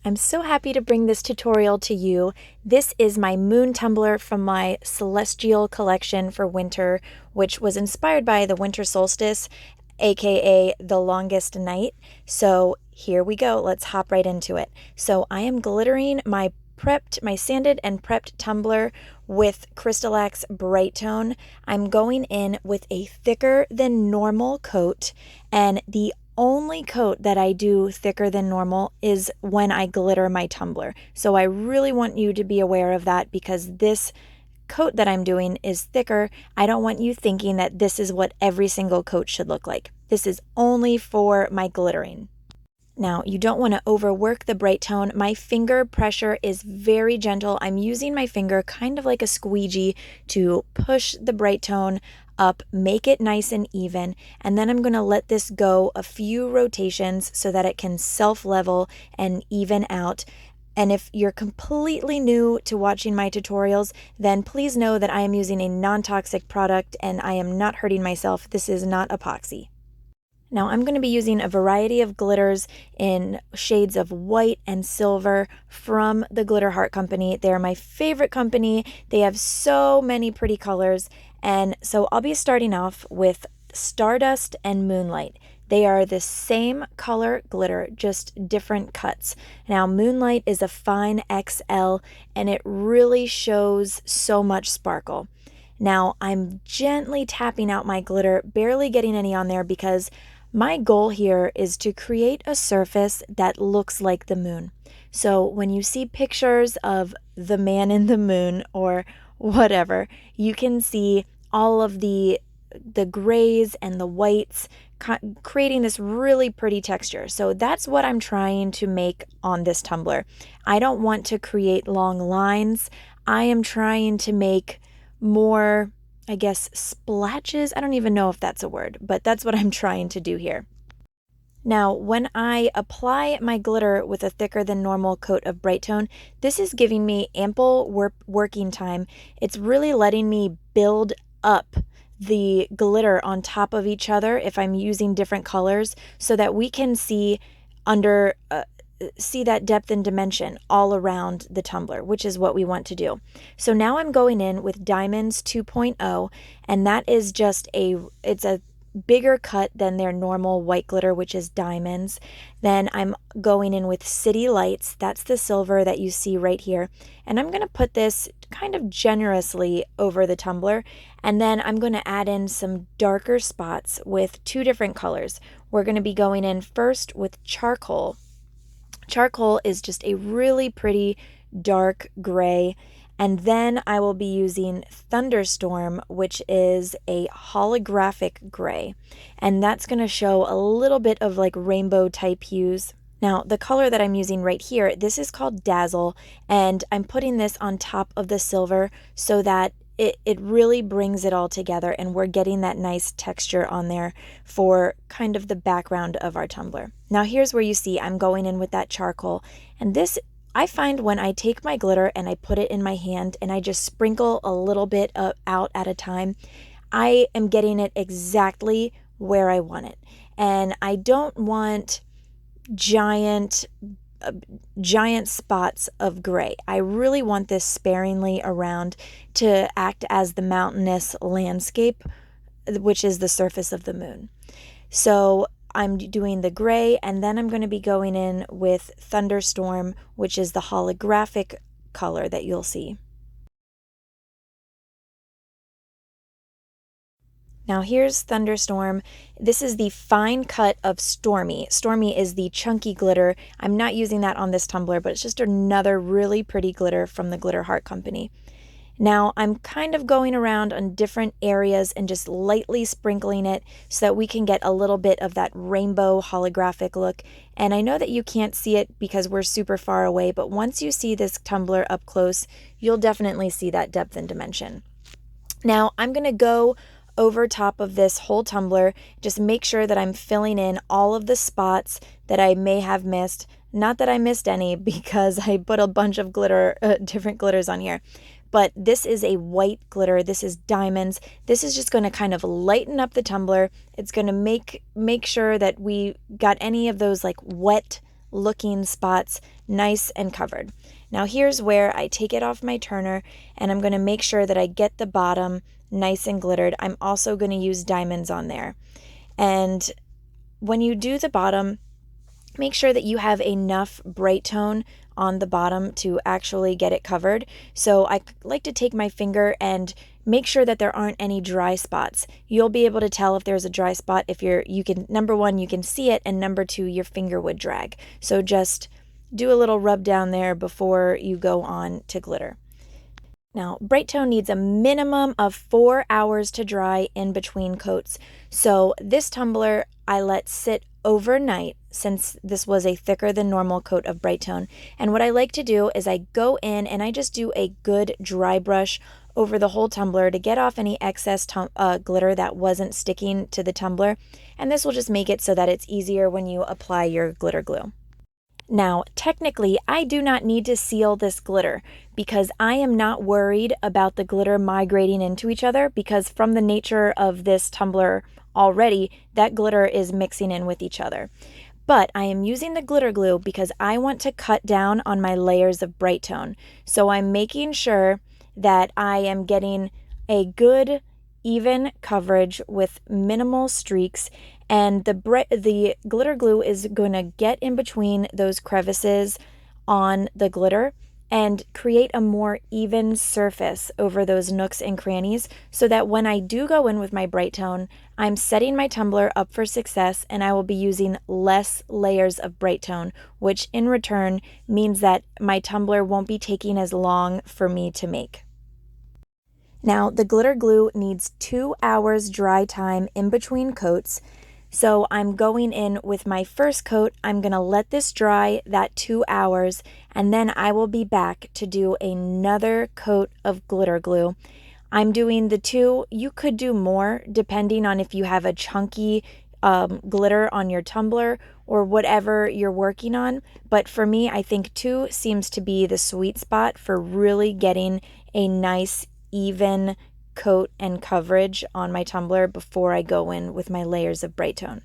I'm so happy to bring this tutorial to you. This is my moon tumbler from my celestial collection for winter, which was inspired by the winter solstice, aka the longest night. So here we go. Let's hop right into it. So I am glittering my sanded and prepped tumbler with Crystalac's Brite Tone. I'm going in with a thicker than normal coat, and the only coat that I do thicker than normal is when I glitter my tumbler. So I really want you to be aware of that because this coat that I'm doing is thicker. I don't want you thinking that this is what every single coat should look like. This is only for my glittering. Now, you don't want to overwork the Brite Tone. My finger pressure is very gentle. I'm using my finger kind of like a squeegee to push the Brite Tone up, make it nice and even, and then I'm going to let this go a few rotations so that it can self-level and even out. And if you're completely new to watching my tutorials, then please know that I am using a non-toxic product and I am not hurting myself. This is not epoxy. Now I'm going to be using a variety of glitters in shades of white and silver from the Glitter Heart Company. They're my favorite company. They have so many pretty colors. And so I'll be starting off with Stardust and Moonlight. They are the same color glitter, just different cuts. Now Moonlight is a fine XL and it really shows so much sparkle. Now I'm gently tapping out my glitter, barely getting any on there because my goal here is to create a surface that looks like the moon. So when you see pictures of the man in the moon or whatever, you can see all of the grays and the whites creating this really pretty texture. So that's what I'm trying to make on this tumbler. I don't want to create long lines. I am trying to make more, I guess, splatches. I don't even know if that's a word, but that's what I'm trying to do here. Now, when I apply my glitter with a thicker than normal coat of Brite Tone, this is giving me ample working time. It's really letting me build up the glitter on top of each other if I'm using different colors so that we can see see that depth and dimension all around the tumbler, which is what we want to do. So now I'm going in with Diamonds 2.0, and that is just it's a bigger cut than their normal white glitter, which is diamonds. Then I'm going in with City Lights. That's the silver that you see right here. And I'm going to put this kind of generously over the tumbler. And then I'm going to add in some darker spots with two different colors. We're going to be going in first with Charcoal. Charcoal is just a really pretty dark gray. And then I will be using Thunderstorm, which is a holographic gray. And that's going to show a little bit of like rainbow type hues. Now, the color that I'm using right here, this is called Dazzle, and I'm putting this on top of the silver so that it really brings it all together and we're getting that nice texture on there for kind of the background of our tumbler. Now here's where you see I'm going in with that charcoal, and this I find when I take my glitter and I put it in my hand and I just sprinkle a little bit out at a time, I am getting it exactly where I want it. And I don't want giant spots of gray. I really want this sparingly around to act as the mountainous landscape, which is the surface of the moon. So I'm doing the gray, and then I'm going to be going in with Thunderstorm, which is the holographic color that you'll see. Now here's Thunderstorm. This is the fine cut of Stormy. Stormy is the chunky glitter. I'm not using that on this tumbler, but it's just another really pretty glitter from the Glitter Heart Company. Now I'm kind of going around on different areas and just lightly sprinkling it so that we can get a little bit of that rainbow holographic look. And I know that you can't see it because we're super far away, but once you see this tumbler up close, you'll definitely see that depth and dimension. Now I'm going to go over top of this whole tumbler, just make sure that I'm filling in all of the spots that I may have missed. Not that I missed any because I put a bunch of different glitters on here. But this is a white glitter. This is diamonds. This is just going to kind of lighten up the tumbler. It's going to make sure that we got any of those like wet looking spots nice and covered. Now here's where I take it off my turner, and I'm going to make sure that I get the bottom nice and glittered. I'm also going to use diamonds on there. And when you do the bottom, make sure that you have enough bright tone on the bottom to actually get it covered. So I like to take my finger and make sure that there aren't any dry spots. You'll be able to tell if there's a dry spot if you can, number one, you can see it, and number two, your finger would drag. So just do a little rub down there before you go on to glitter. Now, Brite Tone needs a minimum of 4 hours to dry in between coats. So this tumbler I let sit overnight since this was a thicker than normal coat of Brite Tone. And what I like to do is I go in and I just do a good dry brush over the whole tumbler to get off any excess glitter that wasn't sticking to the tumbler. And this will just make it so that it's easier when you apply your glitter glue. Now, technically, I do not need to seal this glitter because I am not worried about the glitter migrating into each other, because from the nature of this tumbler already, that glitter is mixing in with each other. But I am using the glitter glue because I want to cut down on my layers of Brite Tone. So I'm making sure that I am getting a good even coverage with minimal streaks, and the glitter glue is going to get in between those crevices on the glitter and create a more even surface over those nooks and crannies, so that when I do go in with my Brite Tone, I'm setting my tumbler up for success, and I will be using less layers of Brite Tone, which in return means that my tumbler won't be taking as long for me to make. Now, the glitter glue needs 2 hours dry time in between coats. So I'm going in with my first coat. I'm going to let this dry that 2 hours, and then I will be back to do another coat of glitter glue. I'm doing the 2. You could do more depending on if you have a chunky glitter on your tumbler or whatever you're working on. But for me, I think 2 seems to be the sweet spot for really getting a nice even coat and coverage on my tumbler before I go in with my layers of Brite Tone.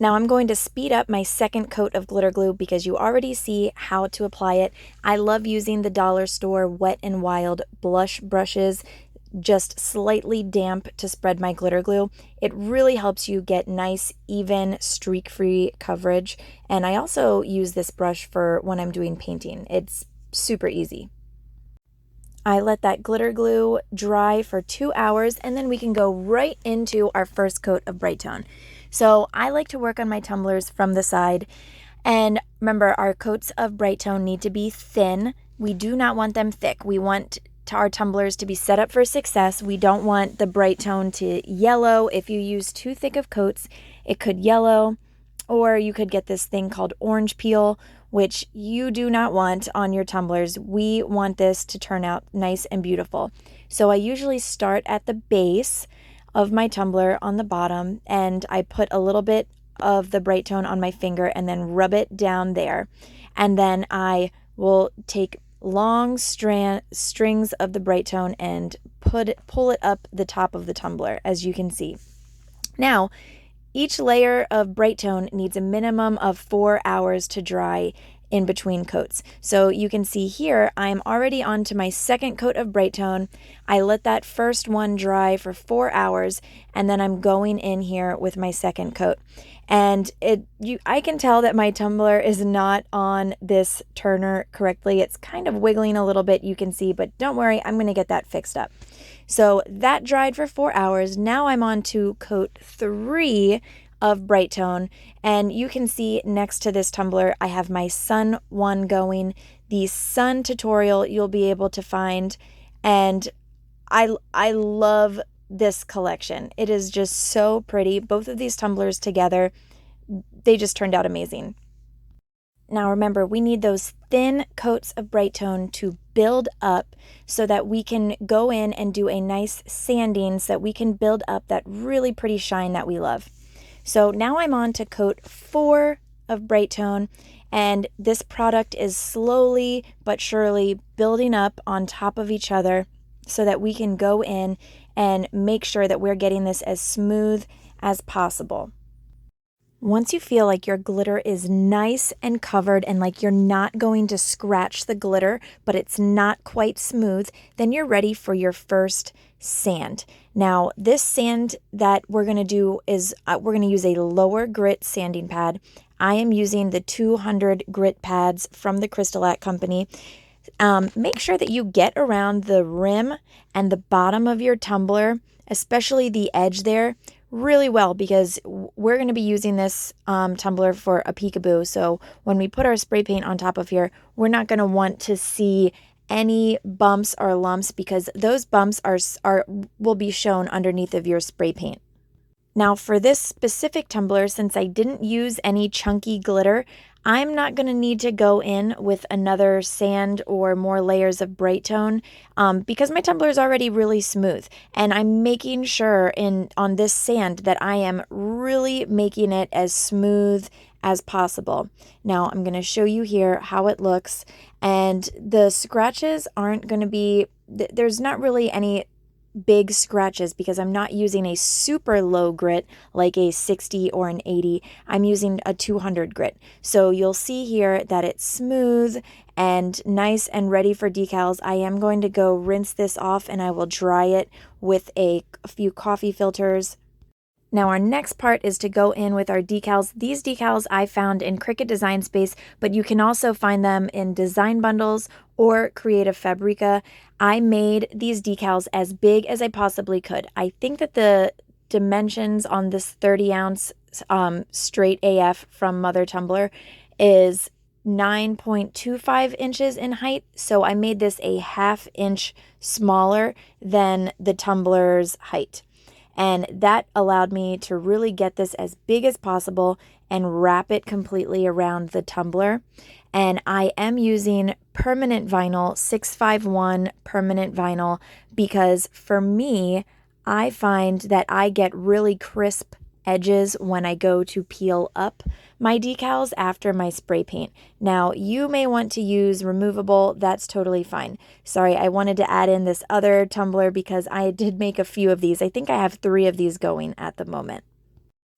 Now I'm going to speed up my second coat of glitter glue because you already see how to apply it. I love using the dollar store Wet n Wild blush brushes, just slightly damp, to spread my glitter glue. It really helps you get nice, even, streak-free coverage. And I also use this brush for when I'm doing painting. It's super easy. I let that glitter glue dry for 2 hours, and then we can go right into our first coat of Brite Tone. So I like to work on my tumblers from the side. And remember, our coats of Brite Tone need to be thin. We do not want them thick. We want our tumblers to be set up for success. We don't want the Brite Tone to yellow. If you use too thick of coats, it could yellow, or you could get this thing called orange peel, which you do not want on your tumblers. We want this to turn out nice and beautiful. So I usually start at the base of my tumbler on the bottom, and I put a little bit of the Brite Tone on my finger and then rub it down there. And then I will take long strings of the Brite Tone and pull it up the top of the tumbler, as you can see. Now, each layer of Brite Tone needs a minimum of 4 hours to dry in between coats. So you can see here, I'm already on to my second coat of Brite Tone. I let that first one dry for 4 hours, and then I'm going in here with my second coat. And I can tell that my tumbler is not on this turner correctly. It's kind of wiggling a little bit, you can see, but don't worry, I'm going to get that fixed up. So that dried for 4 hours. Now I'm on to coat 3 of Brite Tone, and you can see next to this tumbler I have my Sun one going. The Sun tutorial you'll be able to find, and I love this collection. It is just so pretty. Both of these tumblers together, they just turned out amazing. Now remember, we need those thin coats of Brite Tone to build up so that we can go in and do a nice sanding so that we can build up that really pretty shine that we love. So now I'm on to coat 4 of Brite Tone, and this product is slowly but surely building up on top of each other so that we can go in and make sure that we're getting this as smooth as possible. Once you feel like your glitter is nice and covered and like you're not going to scratch the glitter, but it's not quite smooth, then you're ready for your first sand. Now, this sand that we're going to do is we're going to use a lower grit sanding pad. I am using the 200 grit pads from the Crystalac company. Make sure that you get around the rim and the bottom of your tumbler, especially the edge there, really well, because we're going to be using this tumbler for a peekaboo. So when we put our spray paint on top of here, we're not going to want to see any bumps or lumps, because those bumps will be shown underneath of your spray paint. Now for this specific tumbler, since I didn't use any chunky glitter, I'm not going to need to go in with another sand or more layers of Brite tone because my tumbler is already really smooth. And I'm making sure on this sand that I am really making it as smooth as possible. Now I'm going to show you here how it looks. And the scratches aren't going to be, there's not really any big scratches because I'm not using a super low grit like a 60 or an 80. I'm using a 200 grit. So you'll see here that it's smooth and nice and ready for decals. I am going to go rinse this off and I will dry it with a few coffee filters. Now our next part is to go in with our decals. These decals I found in Cricut Design Space, but you can also find them in design bundles or Creative Fabrica. I made these decals as big as I possibly could. I think that the dimensions on this 30 ounce straight AF from Mother Tumbler is 9.25 inches in height. So I made this a ½ inch smaller than the tumbler's height. And that allowed me to really get this as big as possible and wrap it completely around the tumbler. And I am using permanent vinyl, 651 permanent vinyl, because for me, I find that I get really crisp edges when I go to peel up my decals after my spray paint. Now, you may want to use removable. That's totally fine. Sorry, I wanted to add in this other tumbler because I did make a few of these. I think I have 3 of these going at the moment.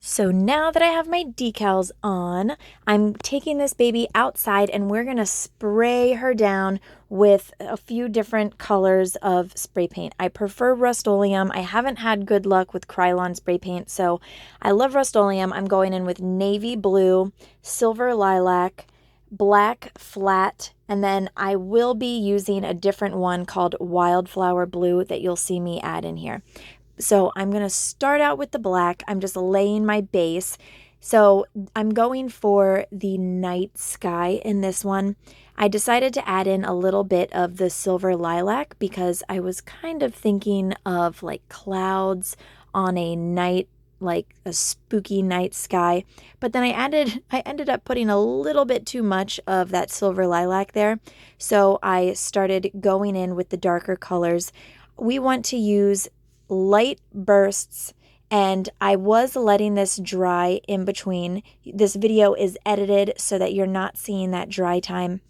So now that I have my decals on, I'm taking this baby outside and we're going to spray her down with a few different colors of spray paint. I prefer Rustoleum. I haven't had good luck with Krylon spray paint, so I love Rustoleum. I'm going in with navy blue, silver lilac, black flat, and then I will be using a different one called Wildflower blue that you'll see me add in here. So I'm going to start out with the black. I'm just laying my base. So I'm going for the night sky in this one. I decided to add in a little bit of the silver lilac because I was kind of thinking of like clouds on a night, like a spooky night sky. But then I ended up putting a little bit too much of that silver lilac there. So I started going in with the darker colors. We want to use light bursts, and I was letting this dry in between. This video is edited so that you're not seeing that dry time,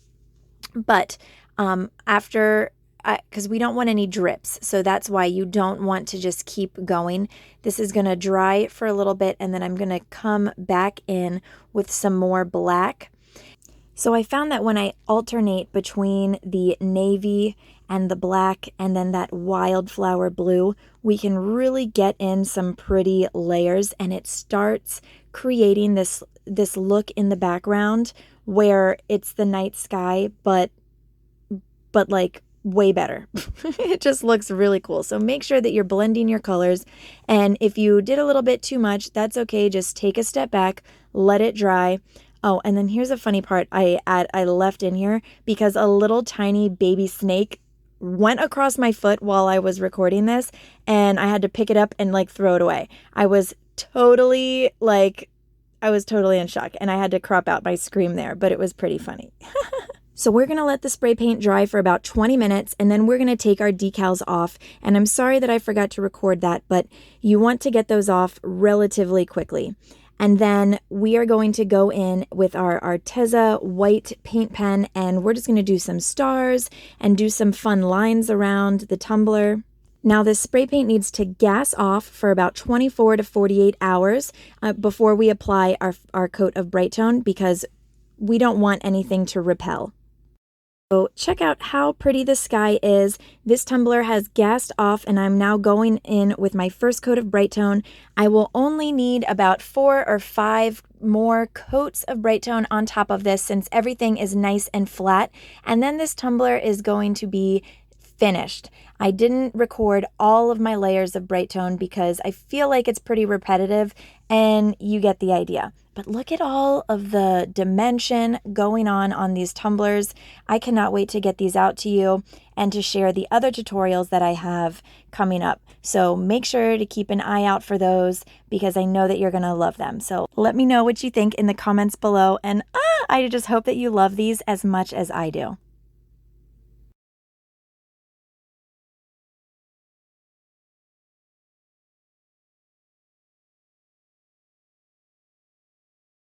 but because we don't want any drips, so that's why you don't want to just keep going. This is going to dry for a little bit, and then I'm going to come back in with some more black. So I found that when I alternate between the navy and the black and then that wildflower blue, we can really get in some pretty layers, and it starts creating this look in the background where it's the night sky, but like way better. It just looks really cool. So make sure that you're blending your colors, and if you did a little bit too much, that's okay. Just take a step back, let it dry. Oh, and then here's a funny part I left in here because a little tiny baby snake went across my foot while I was recording this, and I had to pick it up and like throw it away. I was totally in shock, and I had to crop out my scream there, but it was pretty funny. So we're going to let the spray paint dry for about 20 minutes, and then we're going to take our decals off. And I'm sorry that I forgot to record that, but you want to get those off relatively quickly. And then we are going to go in with our Arteza white paint pen, and we're just going to do some stars and do some fun lines around the tumbler. Now this spray paint needs to gas off for about 24 to 48 hours before we apply our coat of Brite tone, because we don't want anything to repel. So check out how pretty the sky is. This tumbler has gassed off and I'm now going in with my first coat of Brite tone. I will only need about 4 or 5 more coats of Brite tone on top of this, since everything is nice and flat. And then this tumbler is going to be finished. I didn't record all of my layers of Brite tone because I feel like it's pretty repetitive, and you get the idea. But look at all of the dimension going on these tumblers. I cannot wait to get these out to you and to share the other tutorials that I have coming up. So make sure to keep an eye out for those, because I know that you're going to love them. So let me know what you think in the comments below, and I just hope that you love these as much as I do.